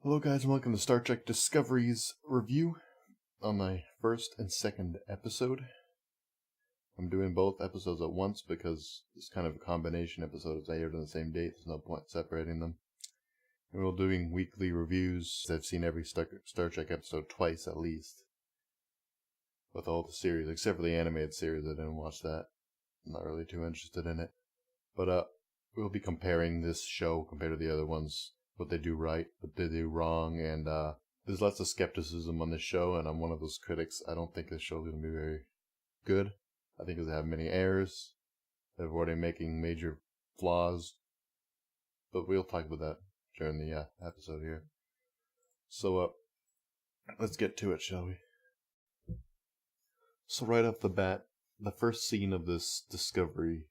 Hello guys and welcome to Star Trek Discovery's review on my first and second episode. I'm doing both episodes at once because it's kind of a combination episodes. I aired on the same date, there's no point separating them. And we're doing weekly reviews. I've seen every Star Trek episode twice at least. With all the series, except for the animated series, I didn't watch that. I'm not really too interested in it. But we'll be comparing this show compared to the other ones. What they do right, what they do wrong, and there's lots of skepticism on this show, and I'm one of those critics. I don't think this show is going to be very good. I think it's going to have many errors. They're already making major flaws, but we'll talk about that during the episode here. So, let's get to it, shall we? So right off the bat, the first scene of this Discovery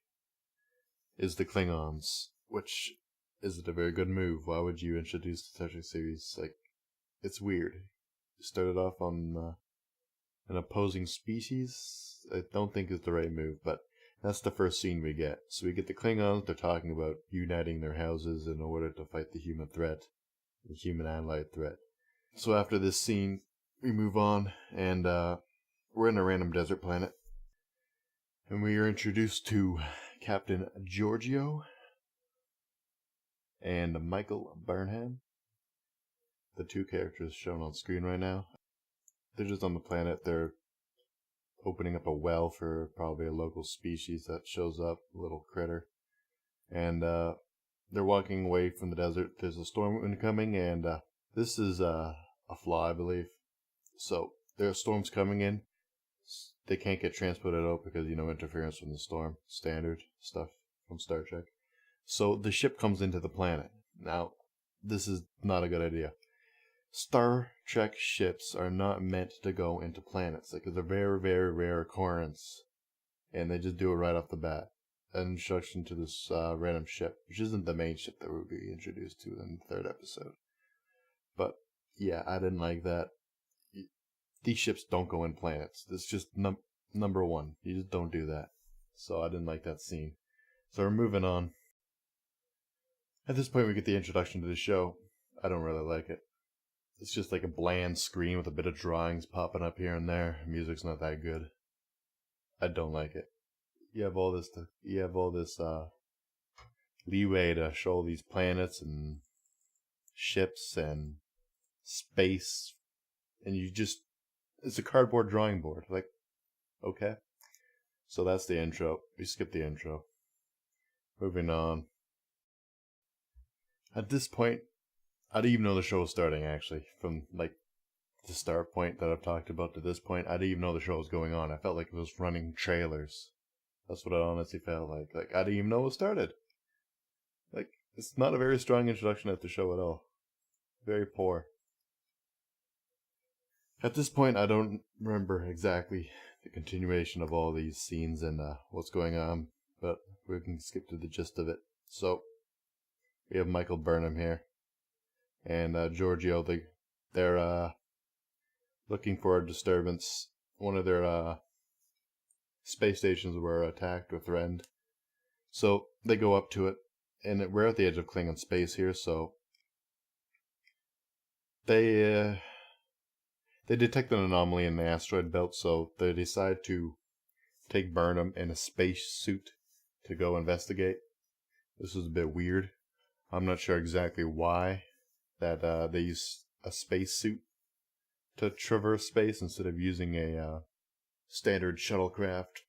is the Klingons, which isn't a very good move. Why would you introduce the Star Trek series? Like, it's weird. You started off on an opposing species. I don't think is the right move, but that's the first scene we get. So we get the Klingons. They're talking about uniting their houses in order to fight the human threat, the human allied threat. So after this scene, we move on, and we're in a random desert planet, and we are introduced to Captain Georgiou and Michael Burnham, the two characters shown on screen right now. They're just on the planet. They're opening up a well for probably a local species that shows up, a little critter. And they're walking away from the desert. There's a storm incoming, and this is a flaw, I believe. So there are storms coming in. They can't get transported out because, interference from the storm. Standard stuff from Star Trek. So the ship comes into the planet. Now, this is not a good idea. Star Trek ships are not meant to go into planets. Like, it's a very, very rare occurrence. And they just do it right off the bat. An introduction to this random ship, which isn't the main ship that we'll be introduced to in the third episode. But, yeah, I didn't like that. These ships don't go in planets. That's just number one. You just don't do that. So I didn't like that scene. So we're moving on. At this point, we get the introduction to the show. I don't really like it. It's just like a bland screen with a bit of drawings popping up here and there. Music's not that good. I don't like it. You have all this leeway to show these planets and ships and space, and it's a cardboard drawing board. Like, okay. So that's the intro. We skip the intro. Moving on. At this point, I didn't even know the show was starting, actually. From, the start point that I've talked about to this point, I didn't even know the show was going on. I felt like it was running trailers. That's what it honestly felt like. Like, I didn't even know it started. Like, it's not a very strong introduction of the show at all. Very poor. At this point, I don't remember exactly the continuation of all these scenes and what's going on, but we can skip to the gist of it. So, we have Michael Burnham here, and Georgiou. They're looking for a disturbance. One of their space stations were attacked or threatened, so they go up to it, and we're at the edge of Klingon space here. So they detect an anomaly in the asteroid belt, so they decide to take Burnham in a space suit to go investigate. This is a bit weird. I'm not sure exactly why that they use a space suit to traverse space instead of using a standard shuttlecraft.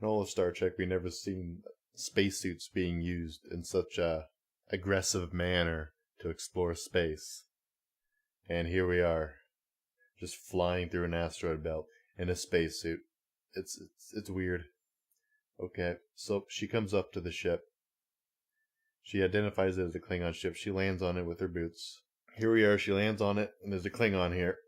In all of Star Trek, we never seen spacesuits being used in such a aggressive manner to explore space. And here we are, just flying through an asteroid belt in a spacesuit. It's weird. Okay, so she comes up to the ship. She identifies it as a Klingon ship. She lands on it with her boots. Here we are, she lands on it, and there's a Klingon here.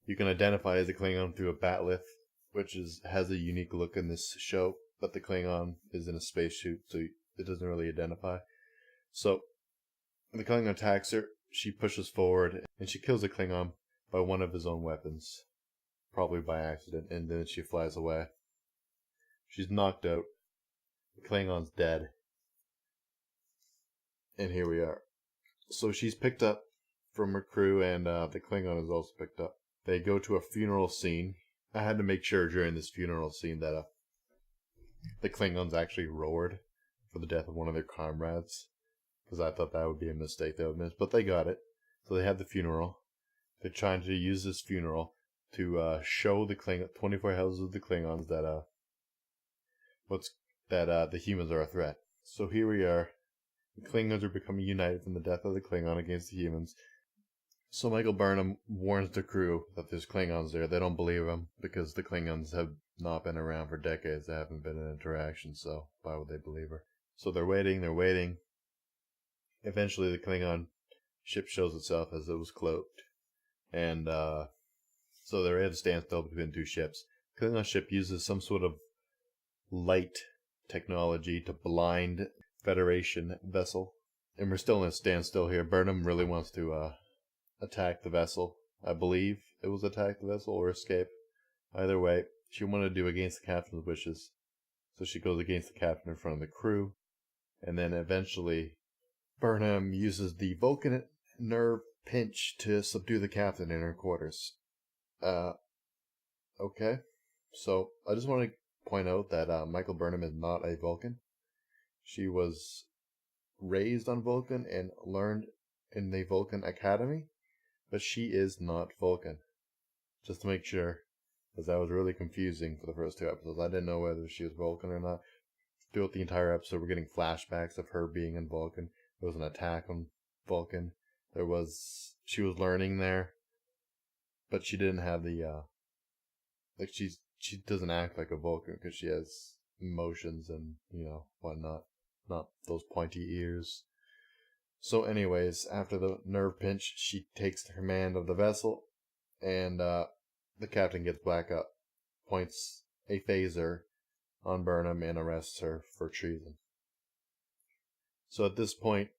You can identify as a Klingon through a bat'leth, which has a unique look in this show, but the Klingon is in a spacesuit, so it doesn't really identify. So, the Klingon attacks her, she pushes forward, and she kills the Klingon by one of his own weapons. Probably by accident, and then she flies away. She's knocked out. The Klingon's dead. And here we are. So she's picked up from her crew, and the Klingon is also picked up. They go to a funeral scene. I had to make sure during this funeral scene that the Klingons actually roared for the death of one of their comrades, because I thought that would be a mistake they would miss, but they got it. So they had the funeral. They're trying to use this funeral to show the 24 houses of the Klingons that the humans are a threat. So here we are. The Klingons are becoming united from the death of the Klingon against the humans. So Michael Burnham warns the crew that there's Klingons there. They don't believe him because the Klingons have not been around for decades. They haven't been in interaction, so why would they believe her? So they're waiting. Eventually the Klingon ship shows itself as it was cloaked. And so they're at a standstill between two ships. The Klingon ship uses some sort of light technology to blind Federation vessel. And we're still in a standstill here. Burnham really wants to attack the vessel. I believe it was attack the vessel or escape. Either way, she wanted to do against the captain's wishes. So she goes against the captain in front of the crew. And then eventually Burnham uses the Vulcan nerve pinch to subdue the captain in her quarters. Okay. So I just want to point out that Michael Burnham is not a Vulcan. She was raised on Vulcan and learned in the Vulcan Academy, but she is not Vulcan. Just to make sure, because that was really confusing for the first two episodes. I didn't know whether she was Vulcan or not. Throughout the entire episode, we're getting flashbacks of her being in Vulcan. There was an attack on Vulcan. She was learning there, but she didn't have the, she doesn't act like a Vulcan because she has emotions and, whatnot. Not those pointy ears. So anyways, after the nerve pinch, she takes command of the vessel, and the captain gets back up, points a phaser on Burnham, and arrests her for treason. So at this point,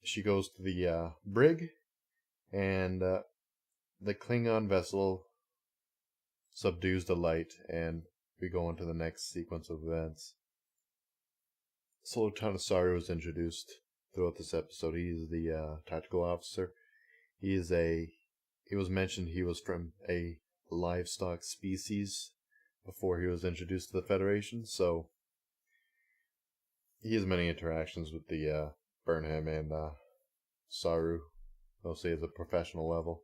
she goes to the brig, and the Klingon vessel subdues the light, and we go into the next sequence of events. Sultan Saru was introduced throughout this episode. He is the tactical officer. It was mentioned he was from a livestock species before he was introduced to the Federation, so he has many interactions with the Burnham and Saru, mostly at a professional level.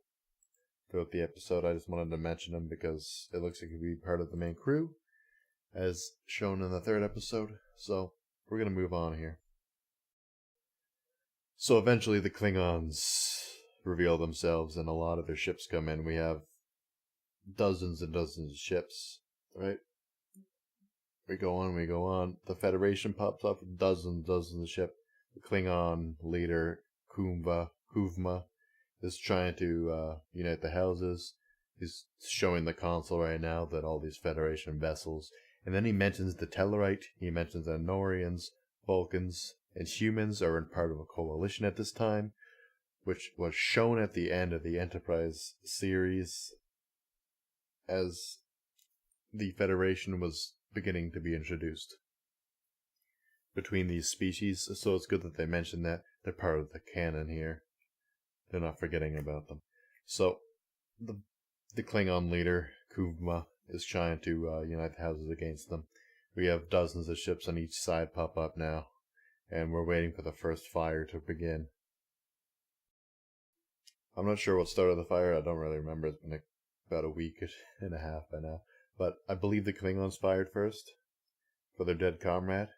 Throughout the episode, I just wanted to mention him because it looks like he'd be part of the main crew, as shown in the third episode, so we're going to move on here. So eventually the Klingons reveal themselves and a lot of their ships come in. We have dozens and dozens of ships, right? We go on. The Federation pops up, dozens of ships. The Klingon leader, Kuvma, is trying to unite the houses. He's showing the console right now that all these Federation vessels. And then he mentions the Tellarite, he mentions the Norians, Vulcans, and humans are in part of a coalition at this time, which was shown at the end of the Enterprise series as the Federation was beginning to be introduced between these species. So it's good that they mentioned that. They're part of the canon here. They're not forgetting about them. So the Klingon leader, Kuvma, is trying to unite the houses against them. We have dozens of ships on each side pop up now, and we're waiting for the first fire to begin. I'm not sure what started the fire. I don't really remember. It's been about a week and a half by now. But I believe the Klingons fired first for their dead comrade,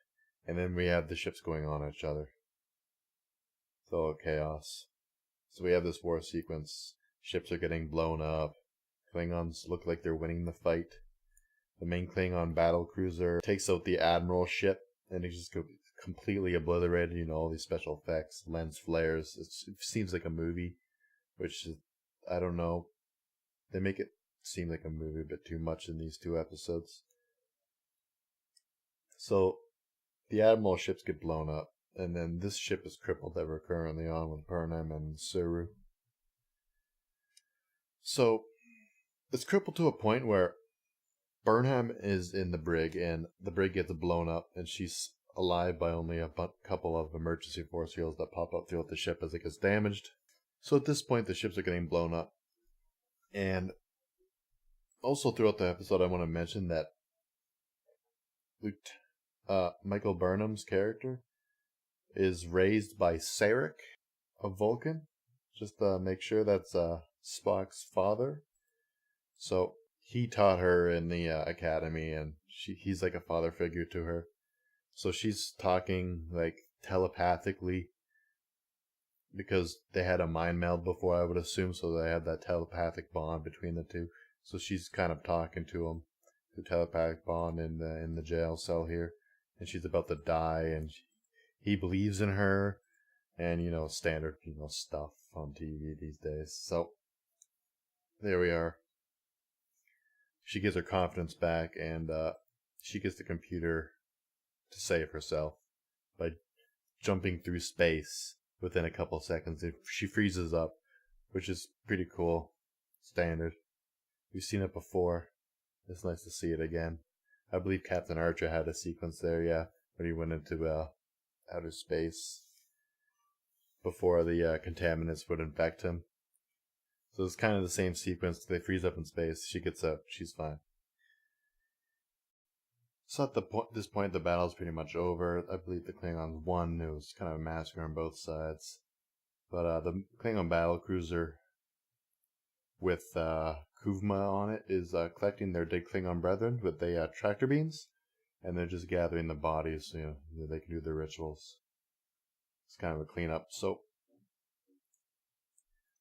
and then we have the ships going on each other. It's all chaos. So we have this war sequence. Ships are getting blown up. Klingons look like they're winning the fight. The main Klingon battle cruiser takes out the Admiral ship, and it just completely obliterated. All these special effects, lens flares. It seems like a movie, which is, I don't know. They make it seem like a movie a bit too much in these two episodes. So the Admiral ships get blown up, and then this ship is crippled that we're currently on with Burnham and Saru. So it's crippled to a point where Burnham is in the brig, and the brig gets blown up, and she's alive by only a couple of emergency force fields that pop up throughout the ship as it gets damaged. So at this point, the ships are getting blown up. And also throughout the episode, I want to mention that Michael Burnham's character is raised by Sarek of Vulcan. Just to make sure that's Spock's father. So he taught her in the academy, and he's like a father figure to her. So she's talking like telepathically because they had a mind meld before, I would assume, so they had that telepathic bond between the two. So she's kind of talking to him through telepathic bond in the jail cell here, and she's about to die, and he believes in her, and standard stuff on TV these days. So there we are. She gets her confidence back, and she gets the computer to save herself by jumping through space within a couple seconds. She freezes up, which is pretty cool. Standard. We've seen it before. It's nice to see it again. I believe Captain Archer had a sequence there, yeah, when he went into outer space before the contaminants would infect him. So it's kind of the same sequence. They freeze up in space. She gets out. She's fine. So at this point, the battle's pretty much over. I believe the Klingons won. It was kind of a massacre on both sides. But the Klingon battlecruiser with Kuvma on it is collecting their dead Klingon brethren with the tractor beams. And they're just gathering the bodies so they can do their rituals. It's kind of a cleanup. So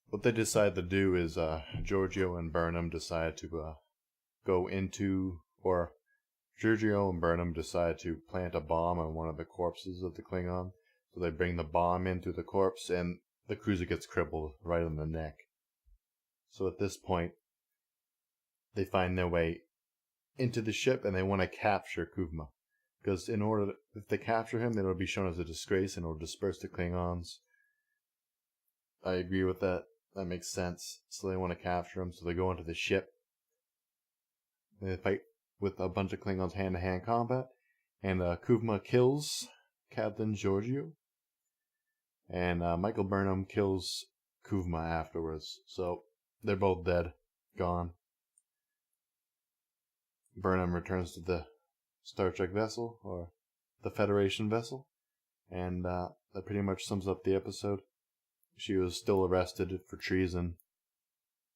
what they decide to do is Georgiou and Burnham decide to go into, or Georgiou and Burnham decide to plant a bomb on one of the corpses of the Klingon. So they bring the bomb into the corpse, and the cruiser gets crippled right on the neck. So at this point, they find their way into the ship, and they want to capture Kuvma. Because if they capture him, then it'll be shown as a disgrace, and it'll disperse the Klingons. I agree with that. That makes sense. So they want to capture him, so they go into the ship. They fight with a bunch of Klingons hand-to-hand combat, and Kuvma kills Captain Georgiou, and Michael Burnham kills Kuvma afterwards. So they're both dead, gone. Burnham returns to the Star Trek vessel, or the Federation vessel, and that pretty much sums up the episode. She was still arrested for treason,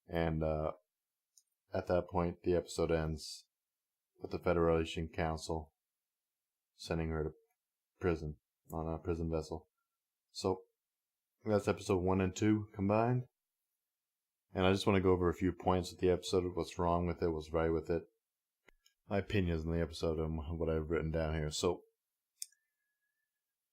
and at that point the episode ends with the Federation Council sending her to prison on a prison vessel. So that's episode 1 and 2 combined. And I just want to go over a few points of the episode, what's wrong with it, what's right with it, my opinions on the episode, and what I've written down here. So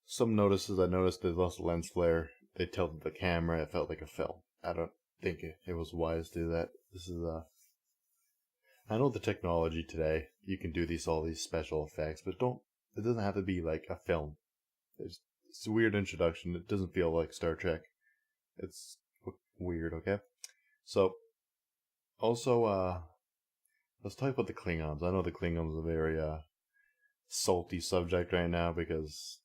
some notices. I noticed they lost a lens flare. They tilted the camera. It felt like a film. I don't think it was wise to do that. This is I know the technology today, you can do all these special effects, but it doesn't have to be like a film. It's a weird introduction. It doesn't feel like Star Trek. It's weird, okay? So, also, let's talk about the Klingons. I know the Klingons are a very salty subject right now because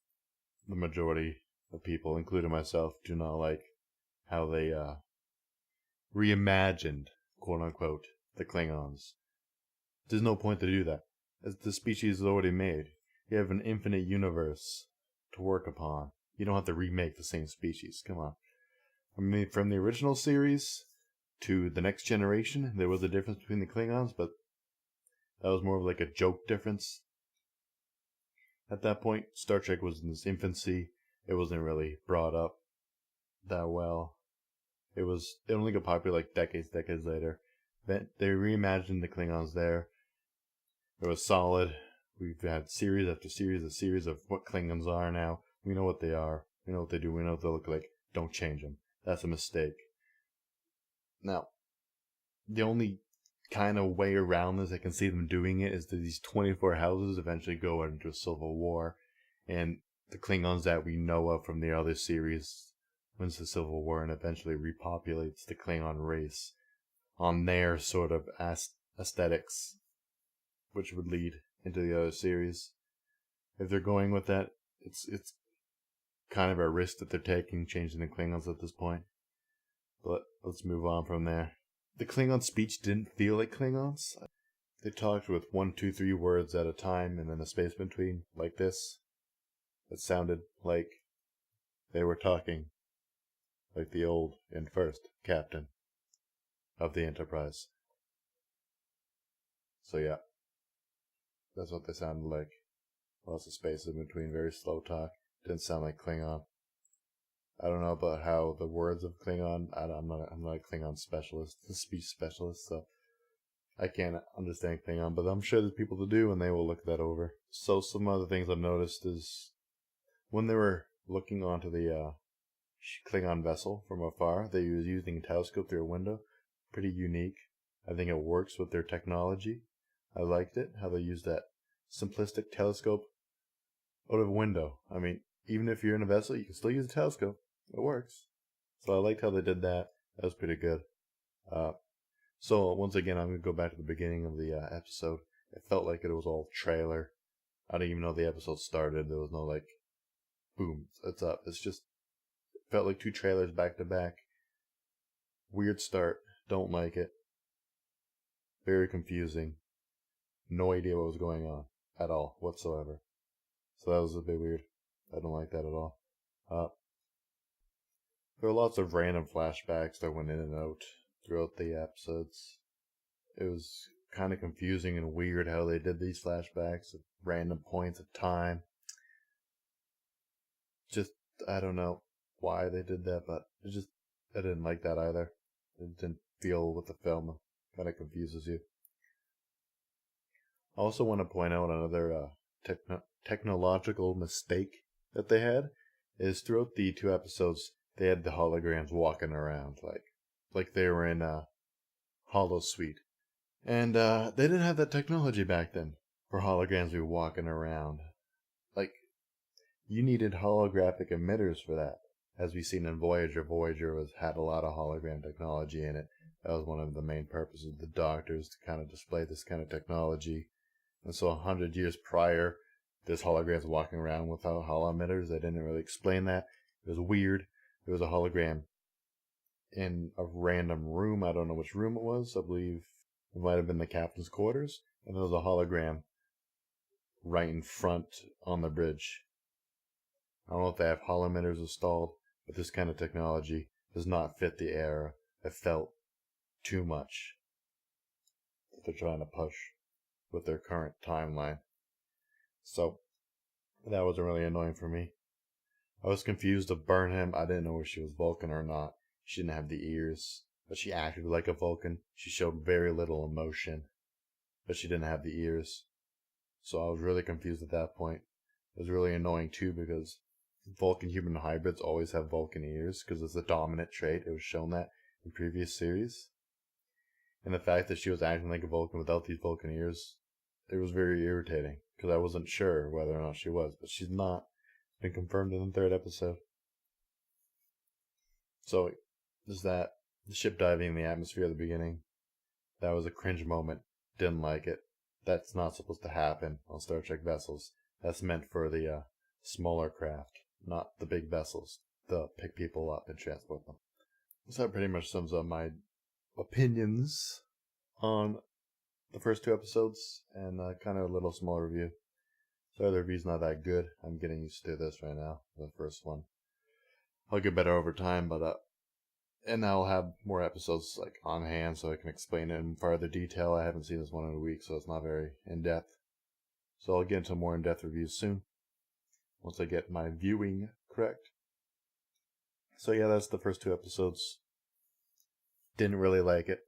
the majority of people, including myself, do not like how they reimagined, quote unquote, the Klingons. There's no point to do that, as the species is already made. You have an infinite universe to work upon. You don't have to remake the same species. Come on. I mean, from the original series to the next generation, there was a difference between the Klingons, but that was more of like a joke difference. At that point, Star Trek was in its infancy. It wasn't really brought up that well. It only got popular like decades later. Then they reimagined the Klingons there. It was solid. We've had series after series of what Klingons are now. We know what they are. We know what they do. We know what they look like. Don't change them. That's a mistake. Now, the only kind of way around this I can see them doing it is that these 24 houses eventually go into a civil war, and the Klingons that we know of from the other series wins the civil war and eventually repopulates the Klingon race on their sort of aesthetics, which would lead into the other series. If they're going with that, it's kind of a risk that they're taking, changing the Klingons at this point. But let's move on from there. The Klingon speech didn't feel like Klingons. They talked with 1, 2, 3 words at a time and then a space between, like this. It sounded like they were talking like the old and first captain of the Enterprise. So yeah, that's what they sounded like. Lots of space in between, very slow talk. Didn't sound like Klingon. I don't know about how the words of Klingon. I'm not a Klingon specialist, a speech specialist, so I can't understand Klingon. But I'm sure there's people that do, and they will look that over. So some other things I've noticed is when they were looking onto the Klingon vessel from afar, they was using a telescope through a window. Pretty unique. I think it works with their technology. I liked it, how they used that simplistic telescope out of a window. I mean, even if you're in a vessel, you can still use a telescope. It works. So I liked how they did that. That was pretty good. So once again, I'm going to go back to the beginning of the episode. It felt like it was all trailer. I didn't even know the episode started. There was no like, boom, it's up. It's just, it felt like 2 trailers back to back. Weird start. Don't like it. Very confusing. No idea what was going on at all, whatsoever. So that was a bit weird. I don't like that at all. There were lots of random flashbacks that went in and out throughout the episodes. It was kind of confusing and weird how they did these flashbacks at random points of time. Just, I don't know why they did that, but I didn't like that either. It didn't feel with the film. It kind of confuses you. I also want to point out another technological mistake that they had is throughout the 2 episodes, they had the holograms walking around like they were in a holosuite. And they didn't have that technology back then for holograms to be walking around. Like, you needed holographic emitters for that. As we've seen in Voyager, had a lot of hologram technology in it. That was one of the main purposes of the Doctors, to kind of display this kind of technology. And so 100 years prior, there's holograms walking around without holo emitters. They didn't really explain that. It was weird. There was a hologram in a random room. I don't know which room it was. I believe it might have been the captain's quarters. And there was a hologram right in front on the bridge. I don't know if they have holo emitters installed, but this kind of technology does not fit the era. It felt too much that they're trying to push with their current timeline. So that was really annoying for me. I was confused of Burnham. I didn't know if she was Vulcan or not. She didn't have the ears, but she acted like a Vulcan. She showed very little emotion, but she didn't have the ears. So I was really confused at that point. It was really annoying too because Vulcan human hybrids always have Vulcan ears because it's a dominant trait. It was shown that in previous series. And the fact that she was acting like a Vulcan without these Vulcan ears, it was very irritating because I wasn't sure whether or not she was, but she's not. Been confirmed in the 3rd episode. So, there's that. The ship diving in the atmosphere at the beginning. That was a cringe moment. Didn't like it. That's not supposed to happen on Star Trek vessels. That's meant for the smaller craft, not the big vessels to pick people up and transport them. So that pretty much sums up my opinions on the first 2 episodes and kind of a little small review. So the review's not that good. I'm getting used to this right now, the first one. I'll get better over time, but and I'll have more episodes like on hand so I can explain it in further detail. I haven't seen this one in a week, so it's not very in-depth. So I'll get into more in-depth reviews soon, once I get my viewing correct. So yeah, that's the first 2 episodes. Didn't really like it.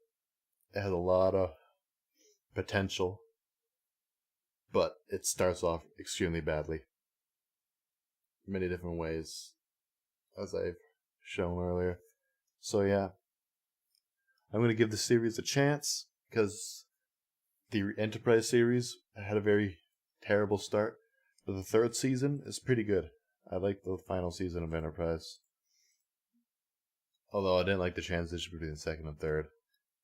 It has a lot of potential, but it starts off extremely badly. Many different ways, as I've shown earlier. So yeah, I'm going to give the series a chance because the Enterprise series had a very terrible start, but the 3rd season is pretty good. I like the final season of Enterprise. Although I didn't like the transition between the 2nd and 3rd.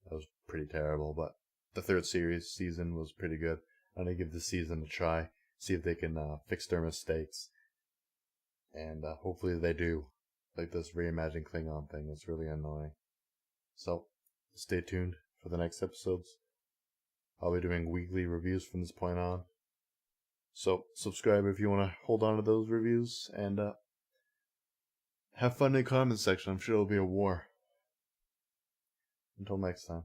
That was pretty terrible, but the 3rd season was pretty good. I'm going to give this season a try, see if they can fix their mistakes. And hopefully they do. Like this reimagined Klingon thing, it's really annoying. So stay tuned for the next episodes. I'll be doing weekly reviews from this point on. So subscribe if you want to hold on to those reviews, and have fun in the comment section. I'm sure it'll be a war. Until next time.